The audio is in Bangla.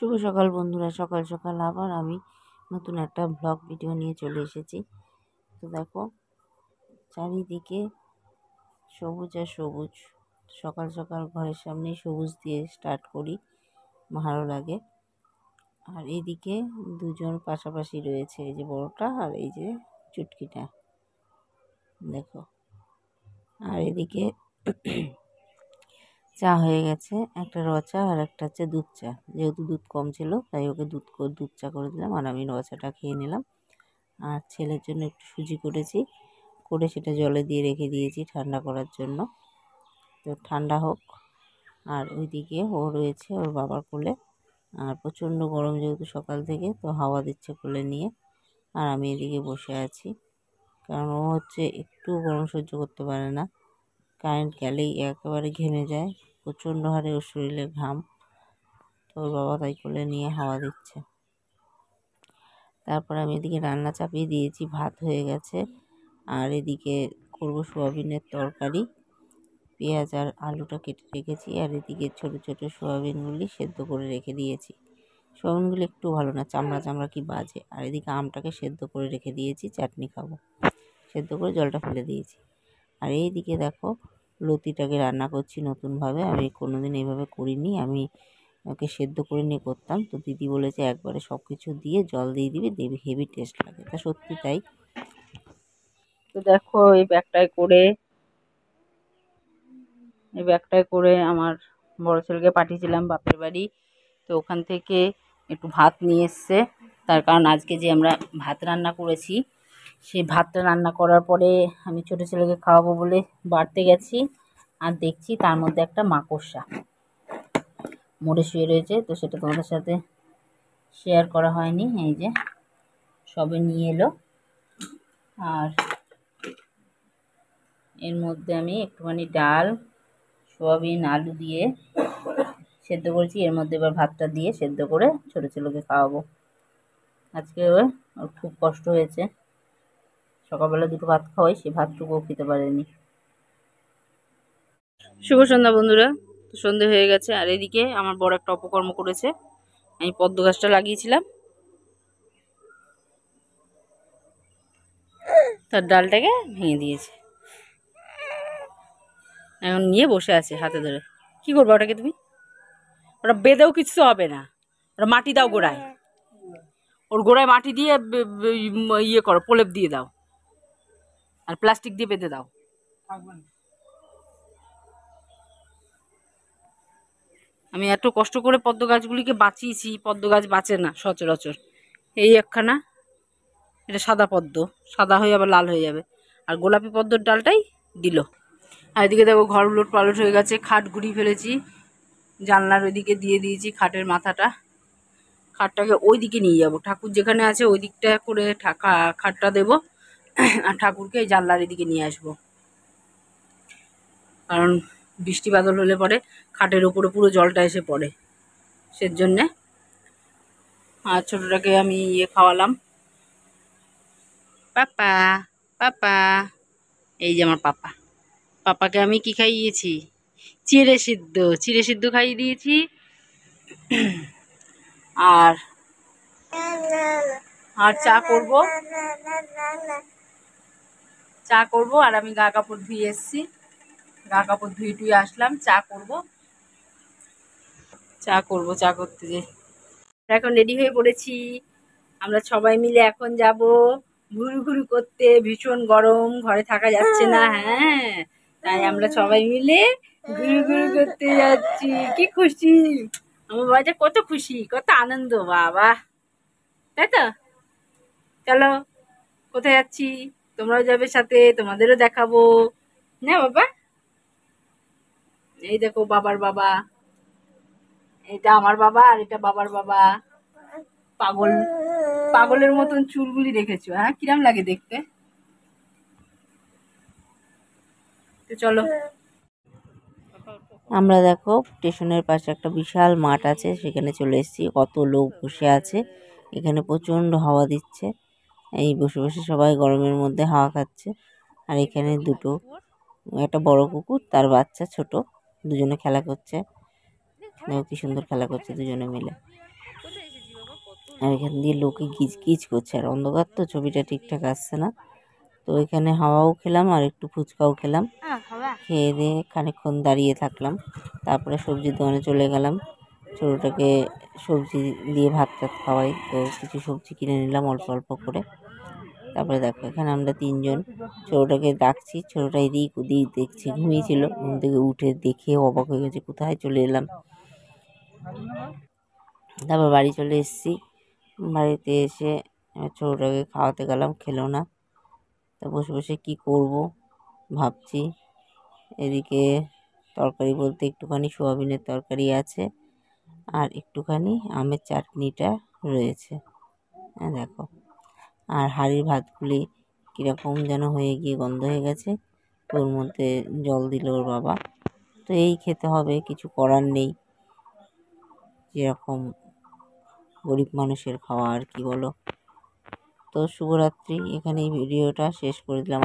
শুভ সকাল বন্ধুরা, সকাল সকাল আবার আমি নতুন একটা ব্লগ ভিডিও নিয়ে চলে এসেছি। তো দেখো চারিদিকে সবুজ আর সবুজ। সকাল সকাল ঘরের সামনে সবুজ দিয়ে স্টার্ট করি, ভালো লাগে। আর এইদিকে দুজন পাশাপাশি রয়েছে, এই যে বড়টা আর এই যে চুটকিটা, দেখো। আর এদিকে চা হয়ে গেছে, একটা র চা আর একটা হচ্ছে দুধ চা। যেহেতু দুধ কম ছিল তাই ওকে দুধ চা করে দিলাম, আর আমি র চাটা খেয়ে নিলাম। আর ছেলের জন্য একটু সুজি করে সেটা জলে দিয়ে রেখে দিয়েছি ঠান্ডা করার জন্য। তো ঠান্ডা হোক। আর ওইদিকে ও রয়েছে ওর বাবার কোলে। আর প্রচণ্ড গরম যেহেতু সকাল থেকে, তো হাওয়া দিচ্ছে কোলে নিয়ে। আর আমি এদিকে বসে আছি, কারণ ও হচ্ছে একটু গরম সহ্য করতে পারে না। কারেন্ট গেলেই একেবারে ঘেমে যায়, প্রচণ্ড হারে ওর শরীরে ঘাম। তো ওর বাবা তাই কোলে নিয়ে হাওয়া দিচ্ছে। তারপর আমি এদিকে রান্না চাপিয়ে দিয়েছি, ভাত হয়ে গেছে। আর এদিকে করব সোয়াবিনের তরকারি। পেঁয়াজ আর আলুটা কেটে রেখেছি, আর এদিকে ছোট ছোট সোয়াবিনগুলি সেদ্ধ করে রেখে দিয়েছি। সোয়াবিনগুলি একটু ভালো না, চামড়া চামড়া কি বাজে। আর এদিকে আমটাকে সেদ্ধ করে রেখে দিয়েছি, চাটনি খাবো। সেদ্ধ করে জলটা ফেলে দিয়েছি। আর এইদিকে দেখো লতিটাকে রান্না করছি নতুনভাবে, আমি কোনোদিন এইভাবে করিনি। আমি ওকে সেদ্ধ করে নিয়ে করতাম, তো দিদি বলেছে একবারে সব কিছু দিয়ে জল দিয়ে দিবি, দেখবি হেভি টেস্ট লাগে। তা সত্যি তাই। তো দেখো এই ব্যাগটায় করে আমার বড় ছেলেকে পাঠিয়েছিলাম বাপের বাড়ি। তো ওখান থেকে একটু ভাত নিয়ে এসছে, তার কারণ আজকে যে আমরা ভাত রান্না করেছি, সেই ভাতটা রান্না করার পরে আমি ছোটো ছেলেকে খাওয়াবো বলে বাড়তে গেছি, আর দেখছি তার মধ্যে একটা মাকড়সা মরে শুয়ে রয়েছে। তো সেটা তোমাদের সাথে শেয়ার করা হয়নি। এই যে সবে নিয়ে এলো, আর এর মধ্যে আমি একটুখানি ডাল, সোয়াবিন, আলু দিয়ে সেদ্ধ করেছি। এর মধ্যে এবার ভাতটা দিয়ে সেদ্ধ করে ছোটো ছেলেকে খাওয়াবো। আজকে ওর খুব কষ্ট হয়েছে, সকালবেলা দুটো ভাত খাওয়াই, সে ভাতটুকুও খেতে পারেনি। শুভ সন্ধ্যা বন্ধুরা। তো সন্ধে হয়ে গেছে, আর এদিকে আমার বড় একটা অপকর্ম করেছে। আমি পদ্ম গাছটা লাগিয়েছিলাম, তার ডালটাকে ভেঙে দিয়েছে। এখন নিয়ে বসে আছে হাতে ধরে। কি করবে ওটাকে তুমি? ওটা বেঁধেও কিছু হবে না, ওটা মাটি দাও গোড়ায়, ওর গোড়ায় মাটি দিয়ে ইয়ে করো, প্রলেপ দিয়ে দাও, আর প্লাস্টিক দিয়ে বেঁধে দাও। আমি এত কষ্ট করে পদ্ম গাছগুলিকে বাঁচিয়েছি, পদ্ম গাছ বাঁচে না সচরাচর। এই একখানা, এটা সাদা পদ্ম, সাদা হয়ে আবার লাল হয়ে যাবে। আর গোলাপি পদ্মর ডালটাই দিল। আর এদিকে দেখো ঘর উলট পালট হয়ে গেছে, খাট ঘুরিয়ে ফেলেছি, জানলার ওইদিকে দিয়ে দিয়েছি খাটের মাথাটা। খাটটাকে ওই দিকে নিয়ে যাব, ঠাকুর যেখানে আছে ওই দিকটা করে খাটটা দেবো, আর ঠাকুরকে এই জানলার এদিকে নিয়ে আসবো। কারণ বৃষ্টি বাদল হলে পরে খাটের ওপরে পুরো জলটা এসে পড়ে, সেজন্যে। আর ছোটোটাকে আমি খাওয়ালাম, পাপা পাপা। এই যে আমার পাপা, পাপাকে আমি কি খাইয়েছি? চিড়ে সিদ্ধ খাইয়ে দিয়েছি। আর আর চা করব। আর আমি গা কাপড় ধুয়ে এসছি, গা কাপড় ধুয়ে টুয়ে আসলাম, চা করব। চা করতে যে এখন রেডি হয়ে পড়েছি। আমরা সবাই মিলে এখন যাব ঘুরু করতে। ভীষণ গরম, ঘরে থাকা যাচ্ছে না। হ্যাঁ, তাই আমরা সবাই মিলে ঘুরু করতে যাচ্ছি। কি খুশি আমার বাবা, কত খুশি, কত আনন্দ বাবা, তাই তো? চলো, কোথায় যাচ্ছি? তোমরাও যাবে সাথে, তোমাদেরও দেখাবো না বাবা। এই দেখো বাবার বাবা, এটা আমার বাবা, আর এটা বাবার বাবা। পাগলের মতন চুলগুলি রেখেছো, হ্যাঁ? কিরম লাগে দেখতে? তো চলো। আমরা দেখো স্টেশনের পাশে একটা বিশাল মাঠ আছে, সেখানে চলে এসেছি। কত লোক বসে আছে, এখানে প্রচণ্ড হাওয়া দিচ্ছে। এই বসে বসে সবাই গরমের মধ্যে হাওয়া খাচ্ছে। আর এখানে একটা বড় কুকুর, তার বাচ্চা ছোট, দুজনে খেলা করছে। কি সুন্দর খেলা করছে দুজনে মিলে। আর এখান দিয়ে লোকে গিজ গিজ করছে, আর অন্ধকার তো ছবিটা ঠিকঠাক আসছে না। তো এখানে হাওয়াও খেলাম আর একটু ফুচকাও খেলাম। খেয়ে দিয়ে খানিকক্ষণ দাঁড়িয়ে থাকলাম, তারপরে সবজির দোকানে চলে গেলাম। ছোটোটাকে সবজি দিয়ে ভাত টাত খাওয়াই, তো কিছু সবজি কিনে নিলাম অল্প অল্প করে। তারপরে দেখো এখানে আমরা তিনজন, ছোটোটাকে ডাকছি, ছোটোটা এদিক ওদিক দেখছি, ঘুমিয়েছিল, ঘুম থেকে উঠে দেখে অবাক হয়ে গেছে কোথায় চলে এলাম। তারপর বাড়ি চলে এসেছি। বাড়িতে এসে ছোটোটাকে খাওয়াতে গেলাম, খেলো না। তা বসে বসে কী করব ভাবছি। এদিকে তরকারি বলতে একটুখানি সোয়াবিনের তরকারি আছে, আর একটুখানি আমের চাটনিটা রয়েছে। হ্যাঁ দেখো, আর হাঁড়ির ভাতগুলি কীরকম যেন হয়ে গিয়ে গন্ধ হয়ে গেছে, তো ওর মধ্যে জল দিল ওর বাবা। তো এই খেতে হবে, কিছু করার নেই, যেরকম গরিব মানুষের খাওয়া আর কি বলো। তো শুভরাত্রি, এখানেই ভিডিওটা শেষ করে দিলাম।